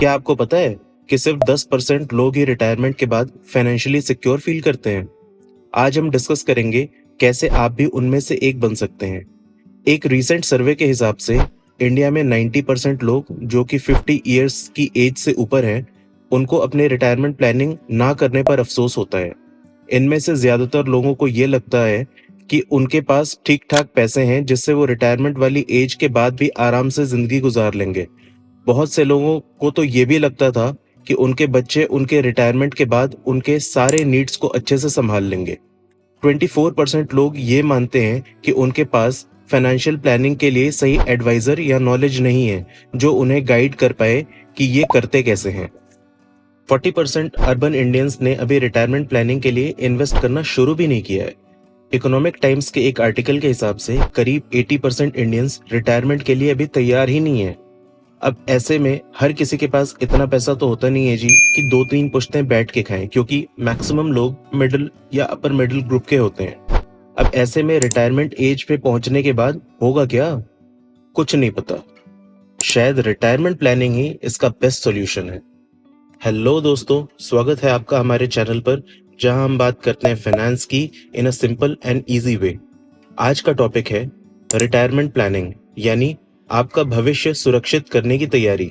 क्या आपको पता है कि सिर्फ 10% लोग ही रिटायरमेंट के बाद फाइनेंशियली सिक्योर फील करते हैं? आज हम डिस्कस करेंगे कैसे आप भी उनमें से एक बन सकते हैं। एक रीसेंट सर्वे के हिसाब से इंडिया में 90% लोग जो कि 50 इयर्स की एज से ऊपर हैं, उनको अपने रिटायरमेंट प्लानिंग ना करने पर अफसोस होता है। इनमें से ज्यादातर लोगों को ये लगता है कि उनके पास ठीक ठाक पैसे हैं जिससे वो रिटायरमेंट वाली एज के बाद भी आराम से जिंदगी गुजार लेंगे। बहुत से लोगों को तो ये भी लगता था कि उनके बच्चे उनके रिटायरमेंट के बाद उनके सारे नीड्स को अच्छे से संभाल लेंगे। 24% लोग ये मानते हैं कि उनके पास फाइनेंशियल प्लानिंग के लिए सही एडवाइजर या नॉलेज नहीं है जो उन्हें गाइड कर पाए कि ये करते कैसे हैं। 40% अर्बन इंडियंस ने अभी रिटायरमेंट प्लानिंग के लिए इन्वेस्ट करना शुरू भी नहीं किया है। इकोनॉमिक टाइम्स के एक आर्टिकल के हिसाब से करीब 80% इंडियंस रिटायरमेंट के लिए अभी तैयार ही नहीं है। अब ऐसे में हर किसी के पास इतना पैसा तो होता नहीं है जी कि 2-3 पुश्तें बैठ के खाएं, क्योंकि मैक्सिमम लोग मिडिल या अपर मिडिल ग्रुप के होते हैं। अब ऐसे में रिटायरमेंट एज पे पहुंचने के बाद होगा क्या? कुछ नहीं पता। शायद रिटायरमेंट प्लानिंग ही इसका बेस्ट सॉल्यूशन है। हेलो दोस्तों, स्वागत है आपका हमारे चैनल पर, जहां हम बात करते हैं फाइनेंस की in a simple and easy way. आज का टॉपिक है रिटायरमेंट प्लानिंग, यानी आपका भविष्य सुरक्षित करने की तैयारी।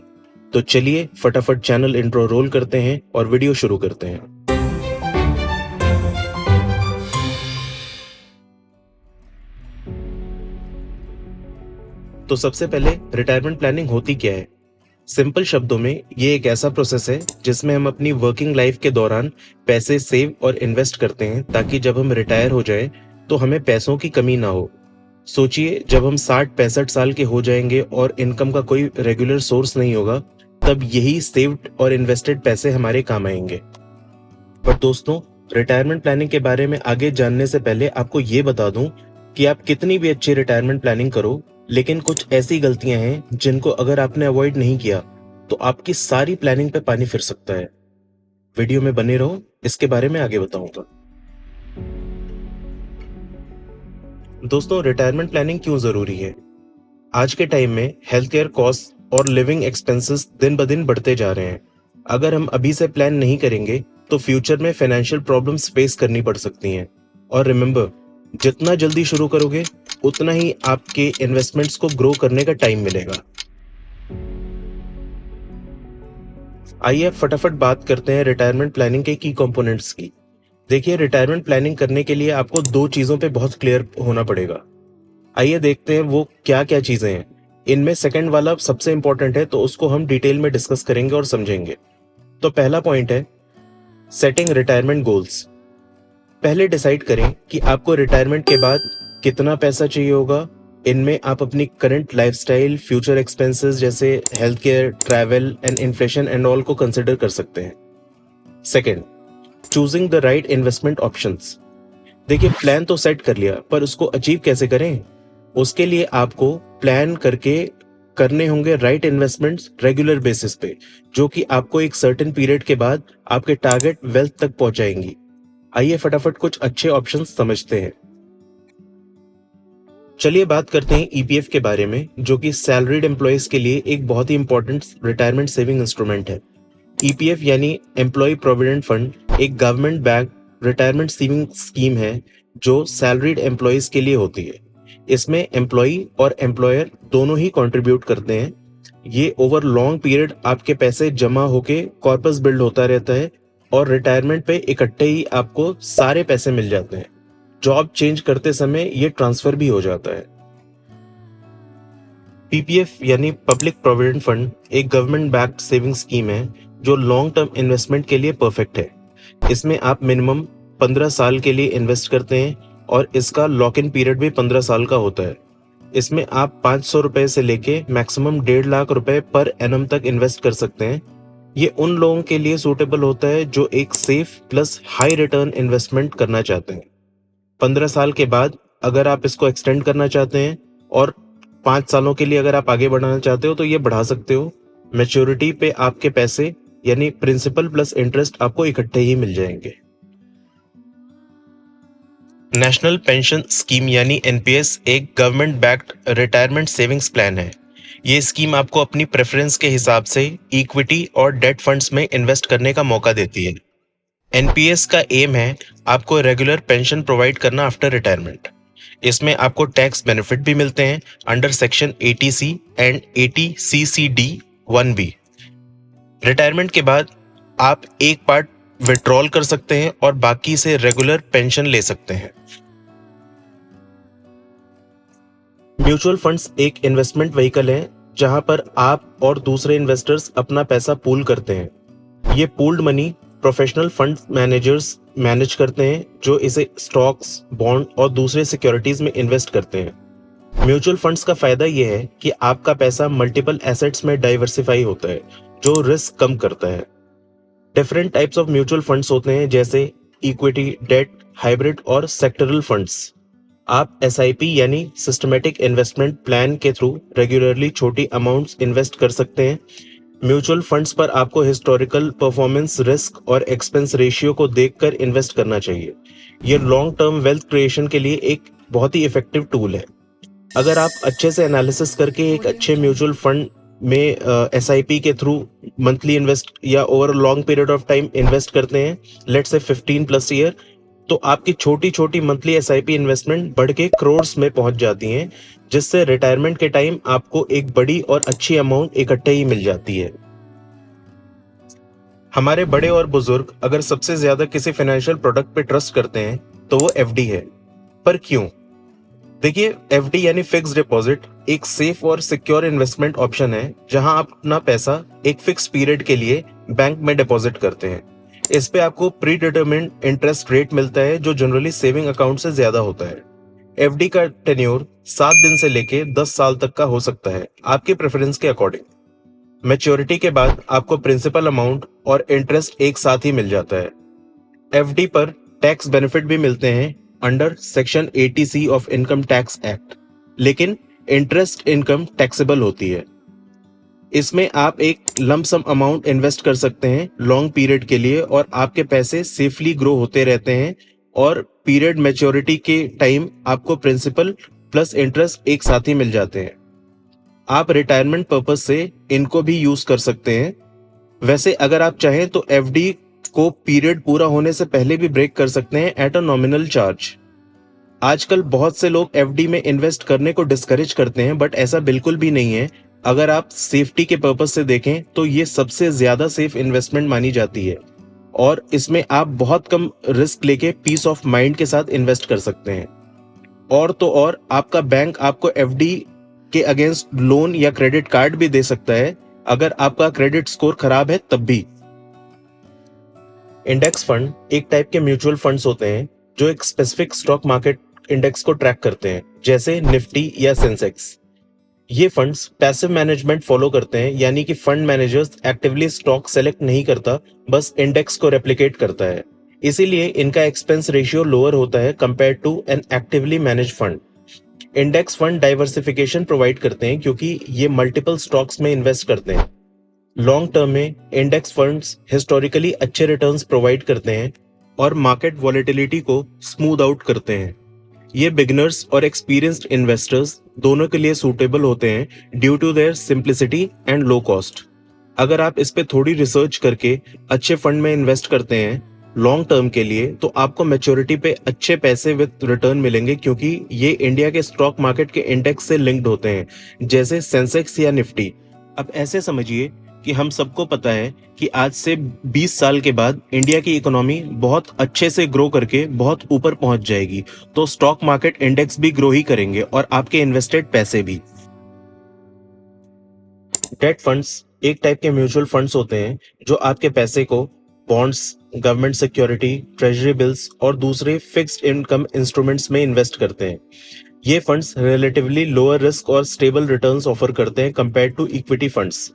तो चलिए फटाफट चैनल इंट्रो रोल करते हैं और वीडियो शुरू करते हैं। तो सबसे पहले रिटायरमेंट प्लानिंग होती क्या है? सिंपल शब्दों में ये एक ऐसा प्रोसेस है जिसमें हम अपनी वर्किंग लाइफ के दौरान पैसे सेव और इन्वेस्ट करते हैं ताकि जब हम रिटायर हो जाएं तो हमें पैसों की कमी ना हो। सोचिए, जब हम 60-65 साल के हो जाएंगे और इनकम का कोई रेगुलर सोर्स नहीं होगा, तब यही सेव्ड और इन्वेस्टेड पैसे हमारे काम आएंगे। पर दोस्तों, रिटायरमेंट प्लानिंग के बारे में आगे जानने से पहले आपको ये बता दूं कि आप कितनी भी अच्छी रिटायरमेंट प्लानिंग करो, लेकिन कुछ ऐसी गलतियां हैं जिनको अगर आपने अवॉइड नहीं किया तो आपकी सारी प्लानिंग पे पानी फिर सकता है। वीडियो में बने रहो, इसके बारे में आगे बताऊंगा। दोस्तों, रिटायरमेंट प्लानिंग क्यों जरूरी है? आज के टाइम में हेल्थ केयर कॉस्ट और लिविंग एक्सपेंसेस दिन ब दिन बढ़ते जा रहे हैं। अगर हम अभी से प्लान नहीं करेंगे तो फ्यूचर में फाइनेंशियल प्रॉब्लम्स फेस करनी पड़ सकती हैं। और रिमेंबर, जितना जल्दी शुरू करोगे उतना ही आपके इन्वेस्टमेंट्स को ग्रो करने का टाइम मिलेगा। आइए अब फटाफट बात करते हैं रिटायरमेंट प्लानिंग के की कंपोनेंट्स की। देखिए, रिटायरमेंट प्लानिंग करने के लिए आपको दो चीजों पे बहुत क्लियर होना पड़ेगा। आइए देखते हैं वो क्या क्या चीजें हैं। इनमें सेकंड वाला सबसे इंपॉर्टेंट है, तो उसको हम डिटेल में डिस्कस करेंगे और समझेंगे। तो पहला पॉइंट है सेटिंग रिटायरमेंट गोल्स। पहले डिसाइड करें कि आपको रिटायरमेंट के बाद कितना पैसा चाहिए होगा। इनमें आप अपनी करंट लाइफस्टाइल, फ्यूचर एक्सपेंसेस जैसे health care, travel and inflation and all को कंसिडर कर सकते हैं। Second, choosing the right investment options. देखिए, प्लान तो सेट कर लिया, पर उसको अचीव कैसे करें? उसके लिए आपको प्लान करके करने होंगे राइट इन्वेस्टमेंट्स रेगुलर बेसिस पे, जो कि आपको एक सर्टेन पीरियड के बाद आपके टारगेट वेल्थ तक पहुंचाएंगी। आइए फटाफट कुछ अच्छे ऑप्शंस समझते हैं। चलिए बात करते हैं ईपीएफ के बारे में, जो कि सैलरीड एम्प्लॉयज के लिए एक बहुत ही इंपॉर्टेंट रिटायरमेंट सेविंग इंस्ट्रूमेंट है। ईपीएफ यानी एम्प्लॉय प्रोविडेंट फंड एक government back retirement saving scheme है जो सैलरीड एम्प्लॉयज के लिए होती है। इसमें एम्प्लॉय और एम्प्लॉयर दोनों ही कंट्रीब्यूट करते हैं। ये ओवर लॉन्ग पीरियड आपके पैसे जमा होके कॉर्पस बिल्ड होता रहता है और रिटायरमेंट पे इकट्ठे ही आपको सारे पैसे मिल जाते हैं। जॉब चेंज करते समय ये ट्रांसफर भी हो जाता है। पीपीएफ यानी पब्लिक प्रोविडेंट फंड एक गवर्नमेंट बैक्ड सेविंग स्कीम है जो लॉन्ग टर्म इन्वेस्टमेंट के लिए परफेक्ट है। इसमें आप मिनिमम 15 साल के लिए इन्वेस्ट करते हैं और इसका लॉक इन पीरियड भी 15 साल का होता है। इसमें आप 500 रुपए से लेके मैक्सिमम 1.5 लाख रुपए पर एनम तक इन्वेस्ट कर सकते हैं। ये उन लोगों के लिए सूटेबल होता है जो एक safe plus high return investment करना चाहते हैं। 15 साल के बाद अगर आप इसको एक्सटेंड करना चाहते हैं और 5 सालों के लिए अगर आप आगे बढ़ाना चाहते हो तो ये बढ़ा सकते हो। मैच्योरिटी पे आपके पैसे यानी प्रिंसिपल प्लस इंटरेस्ट आपको इकट्ठे ही मिल जाएंगे। नेशनल पेंशन स्कीम यानी एनपीएस एक government backed retirement savings plan है। ये स्कीम आपको अपनी प्रेफरेंस के हिसाब से इक्विटी और डेट फंड्स में इन्वेस्ट करने का मौका देती है। एनपीएस का एम है आपको रेगुलर पेंशन प्रोवाइड करना आफ्टर रिटायरमेंट। इसमें आपको टैक्स बेनिफिट भी मिलते हैं under section 80C and 80CCD1B। Retirement के बाद आप एक पार्ट विड्रॉल कर सकते हैं और बाकी से रेगुलर पेंशन ले सकते हैं। म्यूचुअल फंड्स एक इन्वेस्टमेंट व्हीकल है जहां पर आप और दूसरे इन्वेस्टर्स अपना पैसा पूल करते हैं। ये pooled money professional fund managers manage करते हैं जो इसे स्टॉक्स, बॉन्ड और दूसरे सिक्योरिटीज में इन्वेस्ट करते हैं। म्यूचुअल फंड्स का फायदा यह है कि आपका पैसा मल्टीपल एसेट्स में डाइवर्सिफाई होता है जो रिस्क कम करता है। Different types of mutual funds होते हैं जैसे इक्विटी, डेट, हाइब्रिड और सेक्टरल फंड्स। आप एसआईपी यानी सिस्टमेटिक इन्वेस्टमेंट प्लान के थ्रू रेगुलरली छोटी अमाउंट्स इन्वेस्ट कर सकते हैं। म्यूचुअल फंड्स पर आपको हिस्टोरिकल परफॉर्मेंस, रिस्क और एक्सपेंस रेशियो को देखकर इन्वेस्ट करना चाहिए। ये लॉन्ग टर्म वेल्थ क्रिएशन के लिए एक बहुत ही इफेक्टिव टूल है। अगर आप अच्छे से एनालिसिस करके एक अच्छे म्यूचुअल फंड में एसआईपी के थ्रू मंथली इन्वेस्ट या over long period of time invest करते हैं, लेट्स से 15+ ईयर, तो आपकी छोटी छोटी मंथली एसआईपी इन्वेस्टमेंट बढ़ के करोड़्स में पहुंच जाती हैं, जिससे रिटायरमेंट के टाइम आपको एक बड़ी और अच्छी अमाउंट इकट्ठे ही मिल जाती है। हमारे बड़े और बुजुर्ग अगर सबसे ज्यादा किसी फाइनेंशियल प्रोडक्ट पे ट्रस्ट करते हैं तो वो एफडी है। पर क्यों? देखिए, एफडी यानी फिक्स डिपॉजिट एक सेफ और सिक्योर इन्वेस्टमेंट ऑप्शन है जहां आप अपना पैसा एक फिक्स पीरियड के लिए बैंक में डिपॉजिट करते हैं। इस पे आपको प्री डिटरमिन्ड इंटरेस्ट रेट मिलता है जो जनरली सेविंग अकाउंट से ज्यादा होता है। एफडी का टेन्योर 7 दिन से लेके 10 साल तक का हो सकता है, आपके प्रेफरेंस के अकॉर्डिंग। मैच्योरिटी के बाद आपको प्रिंसिपल अमाउंट और इंटरेस्ट एक साथ ही मिल जाता है। एफडी पर टैक्स बेनिफिट भी मिलते हैं under section 80C of income tax act, लेकिन इंटरेस्ट इनकम टैक्सेबल होती है। इसमें आप एक लंप सम अमाउंट इन्वेस्ट कर सकते हैं लॉन्ग पीरियड के लिए और आपके पैसे सेफली ग्रो होते रहते हैं और पीरियड मैच्योरिटी के टाइम आपको प्रिंसिपल प्लस इंटरेस्ट एक साथ ही मिल जाते हैं। आप रिटायरमेंट पर्पज से इनको भी यूज कर सकते हैं। वैसे अगर आप चाहें तो एफडी को पीरियड पूरा होने से पहले भी ब्रेक कर सकते हैं एट अ नॉमिनल चार्ज। आजकल बहुत से लोग एफडी में इन्वेस्ट करने को डिस्करेज करते हैं, बट ऐसा बिल्कुल भी नहीं है। अगर आप सेफ्टी के पर्पज से देखें तो ये सबसे ज्यादा सेफ इन्वेस्टमेंट मानी जाती है और इसमें आप बहुत कम रिस्क लेके पीस ऑफ माइंड के साथ इन्वेस्ट कर सकते हैं। और तो और आपका बैंक आपको एफडी के अगेंस्ट लोन या क्रेडिट कार्ड भी दे सकता है अगर आपका क्रेडिट स्कोर खराब है तब भी। इंडेक्स फंड एक टाइप के म्यूचुअल फंड्स होते हैं जो एक स्पेसिफिक स्टॉक मार्केट इंडेक्स को ट्रैक करते हैं, जैसे निफ्टी या सेंसेक्स। ये फंड्स पैसिव मैनेजमेंट फॉलो करते हैं, यानी कि fund managers actively stock select नहीं करता, बस इंडेक्स को रेप्लिकेट करता है। इसीलिए इनका एक्सपेंस रेशियो लोअर होता है compare to an actively manage fund. Index fund diversification provide करते हैं क्योंकि ये मल्टीपल स्टॉक्स में इन्वेस्ट करते हैं। लॉन्ग टर्म में इंडेक्स फंड्स हिस्टोरिकली अच्छे रिटर्न्स प्रोवाइड करते हैं और मार्केट वॉलेटिलिटी को स्मूथ आउट करते हैं। ये बिगिनर्स और एक्सपीरियंस्ड इन्वेस्टर्स दोनों के लिए सूटेबल होते हैं due to their simplicity and low cost. अगर आप इस पे थोड़ी रिसर्च करके अच्छे फंड में इन्वेस्ट करते हैं लॉन्ग टर्म के लिए तो आपको मैच्योरिटी पे अच्छे पैसे विद रिटर्न मिलेंगे, क्योंकि ये इंडिया के स्टॉक मार्केट के इंडेक्स से लिंक्ड होते हैं, जैसे सेंसेक्स या निफ्टी। अब ऐसे समझिए कि हम सबको पता है कि आज से 20 साल के बाद इंडिया की इकोनॉमी बहुत अच्छे से ग्रो करके बहुत ऊपर पहुंच जाएगी, तो स्टॉक मार्केट इंडेक्स भी ग्रो ही करेंगे और आपके इन्वेस्टेड पैसे भी। डेट फंड्स एक टाइप के म्यूचुअल फंड्स होते हैं जो आपके पैसे को bonds, government security, treasury bills और दूसरे फिक्स्ड इनकम इंस्ट्रूमेंट्स में इन्वेस्ट करते हैं। ये फंड्स रिलेटिवली लोअर रिस्क और स्टेबल रिटर्न्स ऑफर करते हैं compare to equity funds.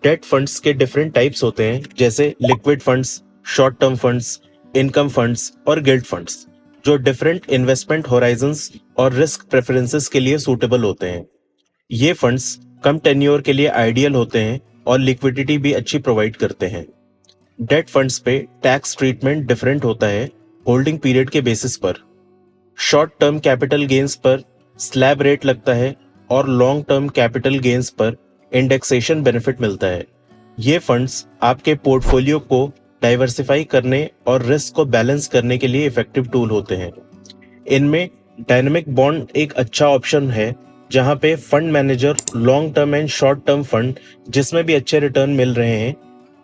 Debt funds के डिफरेंट टाइप्स होते हैं, जैसे liquid funds, short term funds, income funds और गिल्ड फंड्स, जो डिफरेंट इन्वेस्टमेंट होराइजंस और रिस्क प्रेफरेंसेस के लिए सूटेबल होते हैं। ये फंड्स कम टेन्योर के लिए आइडियल होते हैं और लिक्विडिटी भी अच्छी प्रोवाइड करते हैं। डेट फंड्स पे टैक्स ट्रीटमेंट डिफरेंट होता है होल्डिंग पीरियड के बेसिस पर। शॉर्ट टर्म कैपिटल गेन्स पर स्लैब रेट लगता है और लॉन्ग टर्म कैपिटल गेन्स पर इंडेक्सेशन बेनिफिट मिलता है। ये फंड्स आपके पोर्टफोलियो को डाइवर्सिफाई करने और रिस्क को बैलेंस करने के लिए इफेक्टिव टूल होते हैं। इनमें डायनेमिक बॉन्ड एक अच्छा ऑप्शन है, जहां पे fund manager long term and short term fund जिसमें भी अच्छे रिटर्न मिल रहे हैं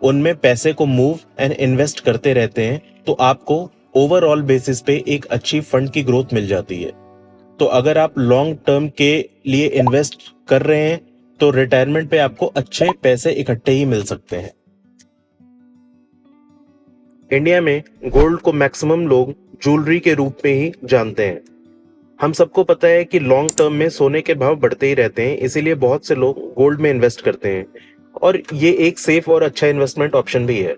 उनमें पैसे को मूव एंड इन्वेस्ट करते रहते हैं, तो आपको ओवरऑल बेसिस पे एक अच्छी फंड की ग्रोथ मिल जाती है। तो अगर आप लॉन्ग टर्म के लिए इन्वेस्ट कर रहे हैं तो रिटायरमेंट पे आपको अच्छे पैसे इकट्ठे ही मिल सकते हैं। इंडिया में गोल्ड को मैक्सिमम लोग ज्वेलरी के रूप में ही जानते हैं। हम सबको पता है कि लॉन्ग टर्म में सोने के भाव बढ़ते ही रहते हैं, इसीलिए बहुत से लोग गोल्ड में इन्वेस्ट करते हैं और ये एक सेफ और अच्छा इन्वेस्टमेंट ऑप्शन भी है।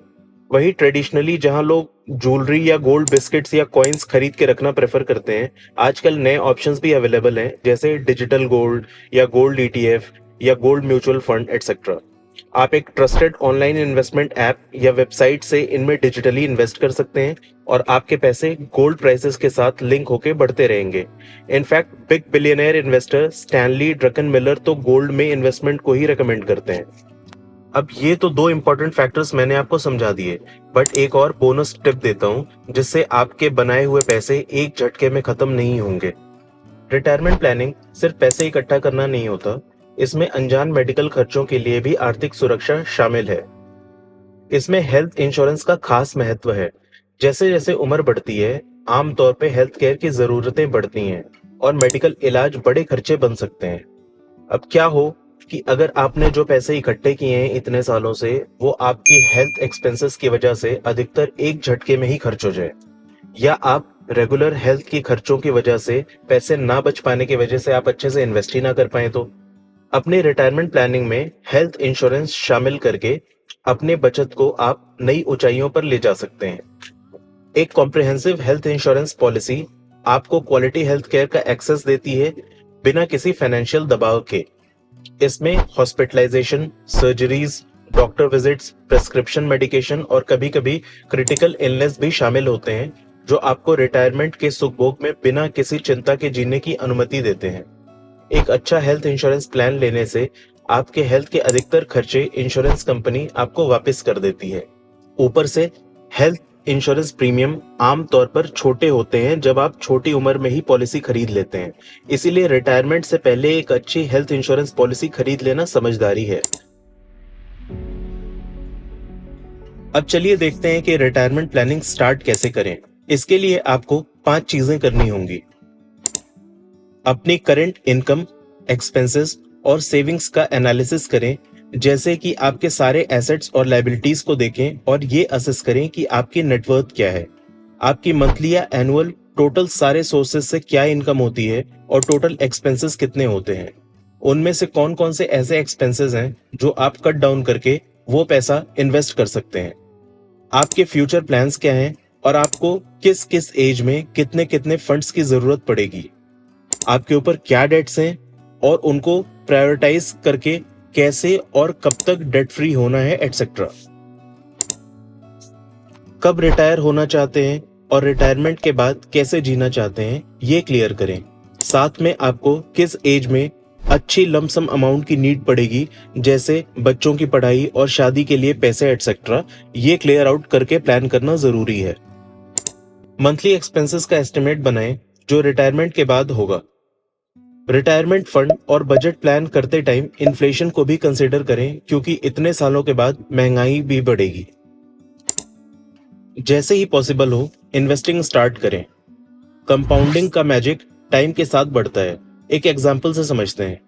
वही ट्रेडिशनली जहां लोग ज्वेलरी या गोल्ड बिस्किट्स या कॉइन्स खरीद के रखना प्रेफर करते हैं, आजकल नए ऑप्शंस भी अवेलेबल हैं, जैसे डिजिटल गोल्ड या गोल्ड ईटीएफ या गोल्ड म्यूचुअल फंड एटसेट्रा। आप एक ट्रस्टेड ऑनलाइन इन्वेस्टमेंट ऐप या वेबसाइट से इनमें डिजिटली इन्वेस्ट कर सकते हैं और आपके पैसे गोल्ड प्राइसेस के साथ लिंक होके बढ़ते रहेंगे। In fact big billionaire investor Stanley Druckenmiller तो गोल्ड में इन्वेस्टमेंट को ही रेकमेंड करते हैं। अब ये तो दो इंपॉर्टेंट फैक्टर्स मैंने आपको समझा दिए, बट एक और बोनस टिप देता हूँ जिससे आपके बनाए हुए पैसे एक झटके में खत्म नहीं होंगे। रिटायरमेंट प्लानिंग सिर्फ पैसे इकट्ठा करना नहीं होता, इसमें अनजान मेडिकल खर्चों के लिए भी आर्थिक सुरक्षा शामिल है। इसमें हेल्थ इंश्योरेंस का खास महत्व है। जैसे जैसे उम्र बढ़ती है, आमतौर पे हेल्थ केयर की जरूरतें बढ़ती हैं और मेडिकल इलाज बड़े खर्चे बन सकते हैं। अब क्या हो कि अगर आपने जो पैसे इकट्ठे किए हैं इतने सालों से, वो आपकी हेल्थ एक्सपेंसेस की वजह से अधिकतर एक झटके में ही खर्च हो जाए, या आप रेगुलर हेल्थ की खर्चों की वजह से पैसे ना बच पाने की वजह से आप अच्छे से इन्वेस्ट ही ना कर पाए, तो अपने रिटायरमेंट प्लानिंग में हेल्थ इंश्योरेंस शामिल करके अपने बचत को आप नई ऊंचाइयों पर ले जा सकते हैं। एक कॉम्प्रिहेंसिव हेल्थ इंश्योरेंस पॉलिसी आपको क्वालिटी हेल्थ केयर का एक्सेस देती है बिना किसी फाइनेंशियल दबाव के। इसमें hospitalisation, surgeries, doctor visits, prescription medication और कभी-कभी क्रिटिकल इलनेस भी शामिल होते हैं, जो आपको रिटायरमेंट के सुख भोग में बिना किसी चिंता के जीने की अनुमति देते हैं। एक अच्छा हेल्थ इंश्योरेंस प्लान लेने से आपके हेल्थ के अधिकतर खर्चे इंश्योरेंस कंपनी आपको वापस कर देती है। ऊपर से हेल्थ इंश्योरेंस प्रीमियम आमतौर पर छोटे होते हैं जब आप छोटी उम्र में ही पॉलिसी खरीद लेते हैं, इसीलिए रिटायरमेंट से पहले एक अच्छी हेल्थ इंश्योरेंस पॉलिसी खरीद लेना समझदारी है। अब चलिए देखते हैं कि रिटायरमेंट प्लानिंग स्टार्ट कैसे करें। इसके लिए आपको 5 चीजें करनी होंगी। अपनी करंट इनकम, एक्सपेंसेस और सेविंग्स का एनालिसिस करें, जैसे कि आपके सारे एसेट्स और लायबिलिटीज को देखें और ये असेस करें कि आपकी नेटवर्थ क्या है, आपकी मंथली या एनुअल टोटल सारे सोर्सेज से क्या इनकम होती है और टोटल एक्सपेंसेस कितने होते हैं। उनमें से कौन कौन से ऐसे एक्सपेंसेस हैं जो आप कट डाउन करके वो पैसा इन्वेस्ट कर सकते हैं। आपके फ्यूचर प्लान्स क्या हैं और आपको किस किस एज में कितने कितने फंड्स की जरूरत पड़ेगी। आपके ऊपर क्या डेट्स हैं और उनको प्रायोरिटाइज करके कैसे और कब तक डेट फ्री होना है एटसेट्रा। कब रिटायर होना चाहते हैं और रिटायरमेंट के बाद कैसे जीना चाहते हैं, ये क्लियर करें। साथ में आपको किस एज में अच्छी लमसम अमाउंट की नीड पड़ेगी, जैसे बच्चों की पढ़ाई और शादी के लिए पैसे एटसेट्रा, ये क्लियर आउट करके प्लान करना जरूरी है। मंथली एक्सपेंसेस का एस्टिमेट बनाएं जो रिटायरमेंट के बाद होगा। रिटायरमेंट फंड और बजट प्लान करते टाइम इन्फ्लेशन को भी कंसीडर करें, क्योंकि इतने सालों के बाद महंगाई भी बढ़ेगी। जैसे ही पॉसिबल हो इन्वेस्टिंग स्टार्ट करें। कंपाउंडिंग का मैजिक टाइम के साथ बढ़ता है। एक एग्जांपल से समझते हैं।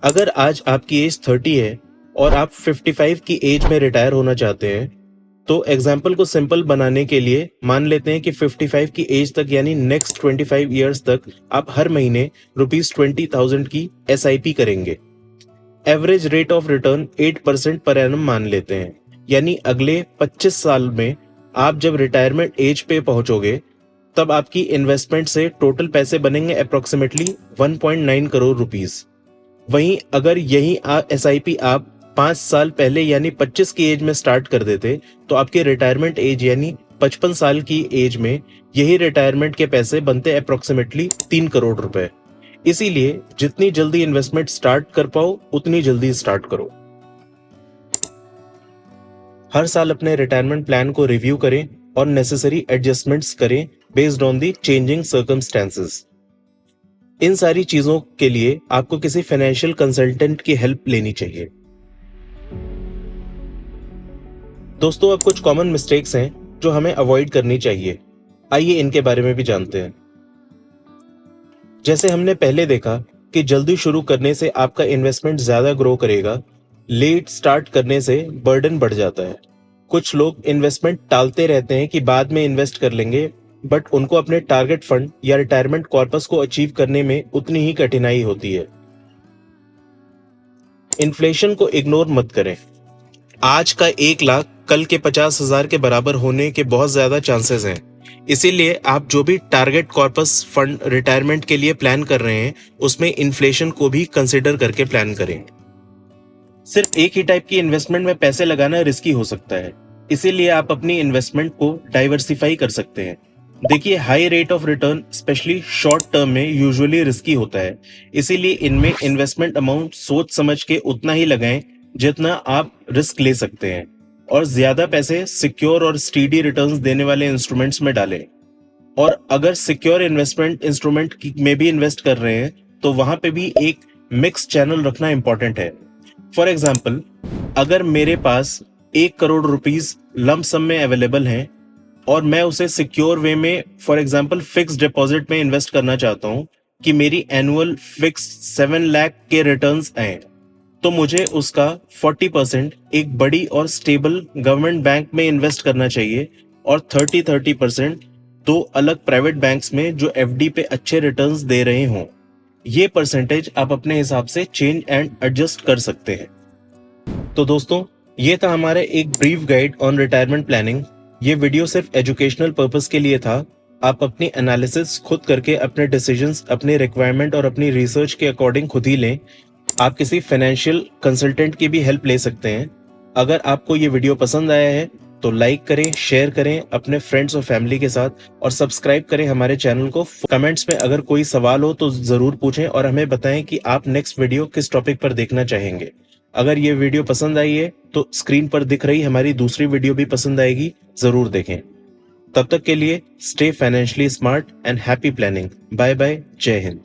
अगर आज आपकी एज 30 है और आप 55 की एज में रिटायर होना चाहते हैं, तो एग्जाम्पल को सिंपल बनाने के लिए मान लेते हैं कि 55 की एज तक यानी नेक्स्ट 25 ईयर्स तक आप हर महीने ₹20,000 की SIP करेंगे। Average rate of return 8% per annum मान लेते हैं, यानी अगले 25 साल में आप जब रिटायरमेंट एज पे पहुंचोगे तब आपकी इन्वेस्टमेंट से टोटल पैसे बनेंगे अप्रोक्सीमेटली 1.9 करोड़ रुपीस। वहीं अगर यही SIP आप 5 साल पहले यानी 25 की एज में स्टार्ट कर देते, तो आपके रिटायरमेंट एज यानी 55 साल की एज में यही रिटायरमेंट के पैसे बनते अप्रोक्सीमेटली 3 करोड़ रुपए। इसीलिए जितनी जल्दी इन्वेस्टमेंट स्टार्ट कर पाओ उतनी जल्दी स्टार्ट करो। हर साल अपने रिटायरमेंट प्लान को रिव्यू करें और नेसेसरी एडजस्टमेंट्स करें based on the changing circumstances. इन सारी चीजों के लिए आपको किसी फाइनेंशियल कंसल्टेंट की हेल्प लेनी चाहिए। दोस्तों, अब कुछ कॉमन मिस्टेक्स हैं जो हमें अवॉइड करनी चाहिए। आइए इनके बारे में भी जानते हैं। जैसे हमने पहले देखा कि जल्दी शुरू करने से आपका इन्वेस्टमेंट ज्यादा ग्रो करेगा, लेट स्टार्ट करने से बर्डन बढ़ जाता है। कुछ लोग इन्वेस्टमेंट टालते रहते हैं कि बाद में इन्वेस्ट कर लेंगे, बट उनको अपने टारगेट फंड या रिटायरमेंट कॉर्पस को अचीव करने में उतनी ही कठिनाई होती है। इन्फ्लेशन को इग्नोर मत करें। आज का 1 लाख कल के 50,000 के बराबर होने के बहुत ज्यादा चांसेस हैं। इसीलिए आप जो भी टारगेट कॉर्पस फंड रिटायरमेंट के लिए प्लान कर रहे हैं, उसमें इन्फ्लेशन को भी कंसिडर करके प्लान करें। सिर्फ एक ही टाइप की इन्वेस्टमेंट में पैसे लगाना रिस्की हो सकता है, इसीलिए आप अपनी इन्वेस्टमेंट को डाइवर्सिफाई कर सकते हैं। देखिए, high rate of return specially short term में यूजुअली रिस्की होता है, इसीलिए इनमें इन्वेस्टमेंट अमाउंट सोच समझ के उतना ही लगाएं जितना आप रिस्क ले सकते हैं, और ज्यादा पैसे सिक्योर और स्टीडी रिटर्न्स देने वाले इंस्ट्रूमेंट्स में डालें। और अगर सिक्योर इन्वेस्टमेंट इंस्ट्रूमेंट में भी इन्वेस्ट कर रहे हैं तो वहां पे भी एक मिक्स चैनल रखना इंपॉर्टेंट है। फॉर एग्जाम्पल, अगर मेरे पास 1 करोड़ रुपीस लंप सम में अवेलेबल हैं और मैं उसे सिक्योर वे में फॉर एग्जाम्पल फिक्स डिपॉजिट में इन्वेस्ट करना चाहता हूं कि मेरी एनुअल फिक्स 7 लाख के रिटर्न्स आए, तो मुझे उसका 40% एक बड़ी और स्टेबल गवर्नमेंट बैंक में इन्वेस्ट करना चाहिए और 30% दो अलग प्राइवेट बैंक्स में जो एफडी पे अच्छे रिटर्न्स दे रहे हों। ये परसेंटेज आप अपने हिसाब से चेंज एंड एडजस्ट कर सकते हैं। तो दोस्तों, ये था हमारा एक brief guide on retirement planning. ये वीडियो सिर्फ एजुकेशनल पर्पस के लिए था। आप अपनी एनालिसिस खुद करके अपने डिसीजंस अपने रिक्वायरमेंट और अपनी रिसर्च के अकॉर्डिंग खुद ही लें। आप किसी फाइनेंशियल कंसल्टेंट की भी हेल्प ले सकते हैं। अगर आपको ये वीडियो पसंद आया है तो लाइक करें, शेयर करें अपने फ्रेंड्स और फैमिली के साथ, और सब्सक्राइब करें हमारे चैनल को। कमेंट्स में अगर कोई सवाल हो तो जरूर पूछें और हमें बताएं कि आप नेक्स्ट वीडियो किस टॉपिक पर देखना चाहेंगे। अगर ये वीडियो पसंद आई है तो स्क्रीन पर दिख रही हमारी दूसरी वीडियो भी पसंद आएगी, जरूर देखें। तब तक के लिए stay financially smart and happy planning. Bye bye, जय हिंद।